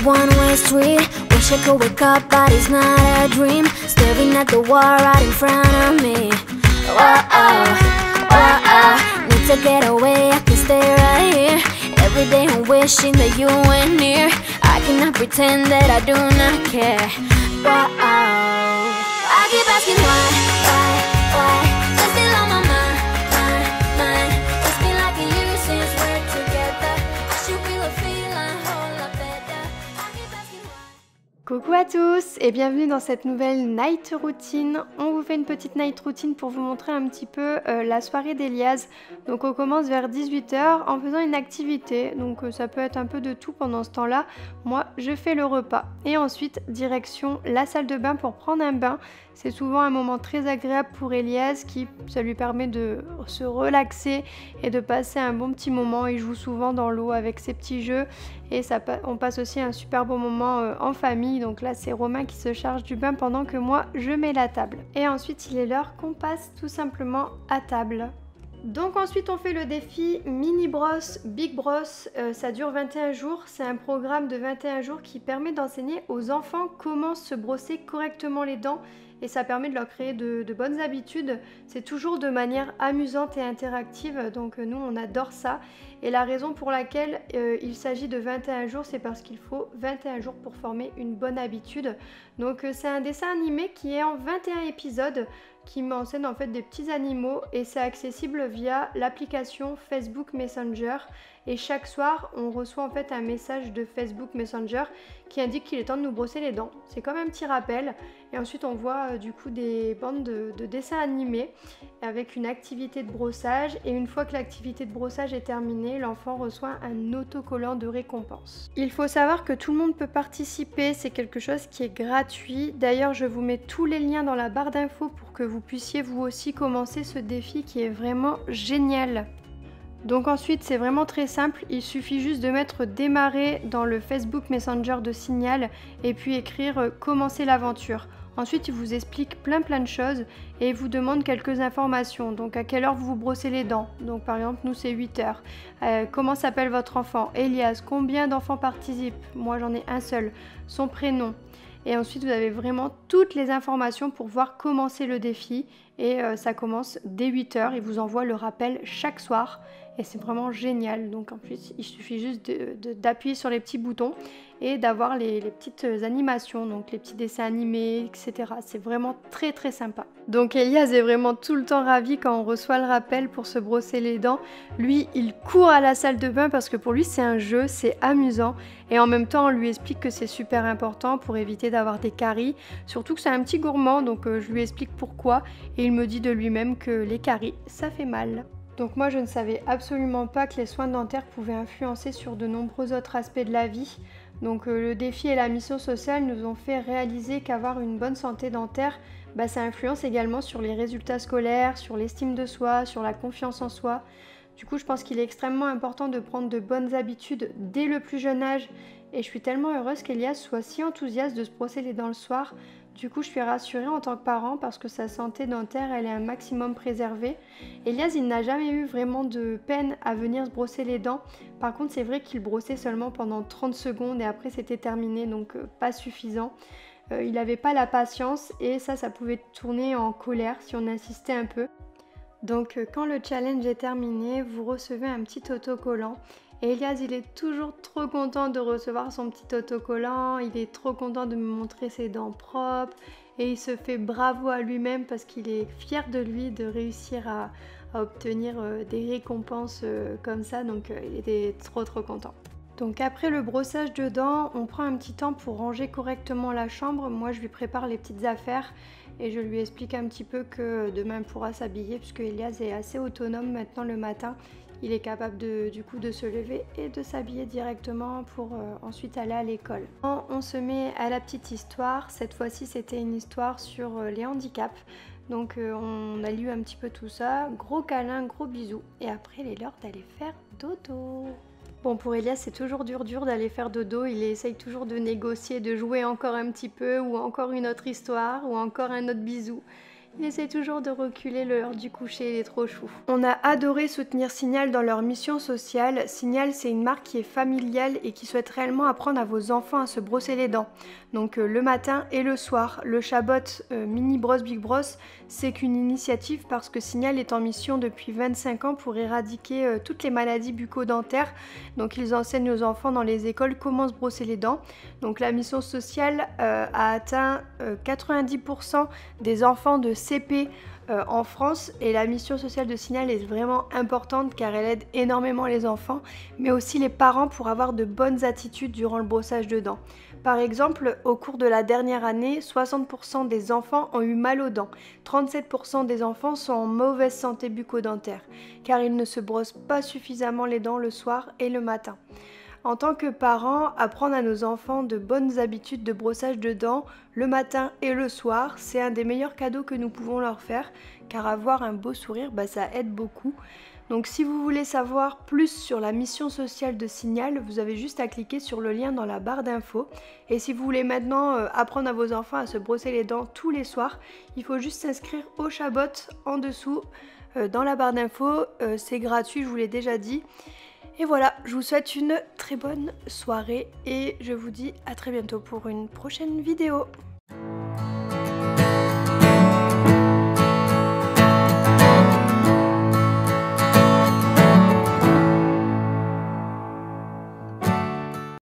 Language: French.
one-way street. Wish I could wake up, but it's not a dream. Staring at the wall right in front of me. Need to get away, I can stay right here. Every day I'm wishing that you were near. I cannot pretend that I do not care. I keep asking why? You're still on my mind. It's been like a year since we're together. I should feel a feeling whole lot better. I keep asking why. Coucou à tous et bienvenue dans cette nouvelle night routine. On vous fait une petite night routine pour vous montrer un petit peu la soirée d'Elias. Donc on commence vers 18 h en faisant une activité. Donc ça peut être un peu de tout pendant ce temps-là. Moi je fais le repas et ensuite direction la salle de bain pour prendre un bain. C'est souvent un moment très agréable pour Elias ça lui permet de se relaxer et de passer un bon petit moment. Il joue souvent dans l'eau avec ses petits jeux et on passe aussi un super bon moment en famille. Donc là c'est Romain qui se charge du bain pendant que moi je mets la table. Et ensuite il est l'heure qu'on passe tout simplement à table. Donc ensuite on fait le défi mini brosse, big brosse, ça dure 21 jours, c'est un programme de 21 jours qui permet d'enseigner aux enfants comment se brosser correctement les dents et ça permet de leur créer de bonnes habitudes. C'est toujours de manière amusante et interactive, donc nous on adore ça. Et la raison pour laquelle il s'agit de 21 jours, c'est parce qu'il faut 21 jours pour former une bonne habitude. Donc c'est un dessin animé qui est en 21 épisodes, qui m'enseigne en fait des petits animaux et c'est accessible via l'application Facebook Messenger. Et chaque soir, on reçoit en fait un message de Facebook Messenger qui indique qu'il est temps de nous brosser les dents. C'est comme un petit rappel. Et ensuite, on voit du coup des bandes de dessins animés avec une activité de brossage. Et une fois que l'activité de brossage est terminée, l'enfant reçoit un autocollant de récompense. Il faut savoir que tout le monde peut participer. C'est quelque chose qui est gratuit. D'ailleurs, je vous mets tous les liens dans la barre d'infos pour que vous puissiez vous aussi commencer ce défi qui est vraiment génial. Donc ensuite c'est vraiment très simple, il suffit juste de mettre démarrer dans le Facebook Messenger de Signal et puis écrire commencer l'aventure. Ensuite il vous explique plein de choses et il vous demande quelques informations. Donc à quelle heure vous vous brossez les dents. Donc par exemple nous c'est 8 h. Comment s'appelle votre enfant? Elias. Combien d'enfants participent? Moi j'en ai un seul. Son prénom. Et ensuite vous avez vraiment toutes les informations pour pouvoir commencer le défi. Et ça commence dès 8 h. Il vous envoie le rappel chaque soir. Et c'est vraiment génial. Donc en plus il suffit juste d'appuyer sur les petits boutons et d'avoir les petites animations, donc les petits dessins animés, etc. C'est vraiment très sympa. Donc Elias est vraiment tout le temps ravi quand on reçoit le rappel pour se brosser les dents. Lui il court à la salle de bain parce que pour lui c'est un jeu, c'est amusant. Et en même temps on lui explique que c'est super important pour éviter d'avoir des caries. Surtout que c'est un petit gourmand, donc je lui explique pourquoi. Et il me dit de lui-même que les caries ça fait mal. Donc moi je ne savais absolument pas que les soins dentaires pouvaient influencer sur de nombreux autres aspects de la vie. Donc le défi et la mission sociale nous ont fait réaliser qu'avoir une bonne santé dentaire, ça influence également sur les résultats scolaires, sur l'estime de soi, sur la confiance en soi. Du coup je pense qu'il est extrêmement important de prendre de bonnes habitudes dès le plus jeune âge. Et je suis tellement heureuse qu'Elias soit si enthousiaste de se brosser les dents le soir. Du coup, je suis rassurée en tant que parent parce que sa santé dentaire, elle est un maximum préservée. Elias, il n'a jamais eu vraiment de peine à venir se brosser les dents. Par contre, c'est vrai qu'il brossait seulement pendant 30 secondes et après c'était terminé, donc pas suffisant. Il n'avait pas la patience et ça pouvait tourner en colère si on insistait un peu. Donc quand le challenge est terminé, vous recevez un petit autocollant. Et Elias, il est toujours trop content de recevoir son petit autocollant, il est trop content de me montrer ses dents propres et il se fait bravo à lui-même parce qu'il est fier de lui de réussir à obtenir des récompenses comme ça, donc il était trop content. Donc après le brossage de dents, on prend un petit temps pour ranger correctement la chambre. Moi je lui prépare les petites affaires et je lui explique un petit peu que demain il pourra s'habiller puisque Elias est assez autonome maintenant le matin. Il est capable du coup de se lever et de s'habiller directement pour ensuite aller à l'école. On se met à la petite histoire. Cette fois-ci, c'était une histoire sur les handicaps. Donc on a lu un petit peu tout ça. Gros câlin, gros bisous. Et après, il est l'heure d'aller faire dodo. Bon, pour Elias, c'est toujours dur d'aller faire dodo. Il essaye toujours de négocier, de jouer encore un petit peu ou encore une autre histoire ou encore un autre bisou. Il essaie toujours de reculer l'heure du coucher, il est trop chou. On a adoré soutenir Signal dans leur mission sociale. Signal, c'est une marque qui est familiale et qui souhaite réellement apprendre à vos enfants à se brosser les dents. Donc le matin et le soir. Le Chabot Mini Brosse Big Brosse, c'est qu'une initiative parce que Signal est en mission depuis 25 ans pour éradiquer toutes les maladies bucco-dentaires. Donc ils enseignent aux enfants dans les écoles comment se brosser les dents. Donc la mission sociale a atteint 90% des enfants de CP en France, et la mission sociale de Signal est vraiment importante car elle aide énormément les enfants mais aussi les parents pour avoir de bonnes attitudes durant le brossage de dents. Par exemple, au cours de la dernière année, 60% des enfants ont eu mal aux dents, 37% des enfants sont en mauvaise santé bucco-dentaire car ils ne se brossent pas suffisamment les dents le soir et le matin. En tant que parents, apprendre à nos enfants de bonnes habitudes de brossage de dents le matin et le soir, c'est un des meilleurs cadeaux que nous pouvons leur faire, car avoir un beau sourire, ça aide beaucoup. Donc si vous voulez savoir plus sur la mission sociale de Signal, vous avez juste à cliquer sur le lien dans la barre d'infos. Et si vous voulez maintenant apprendre à vos enfants à se brosser les dents tous les soirs, il faut juste s'inscrire au Chabot en dessous dans la barre d'infos. C'est gratuit, je vous l'ai déjà dit. Et voilà, je vous souhaite une très bonne soirée et je vous dis à très bientôt pour une prochaine vidéo.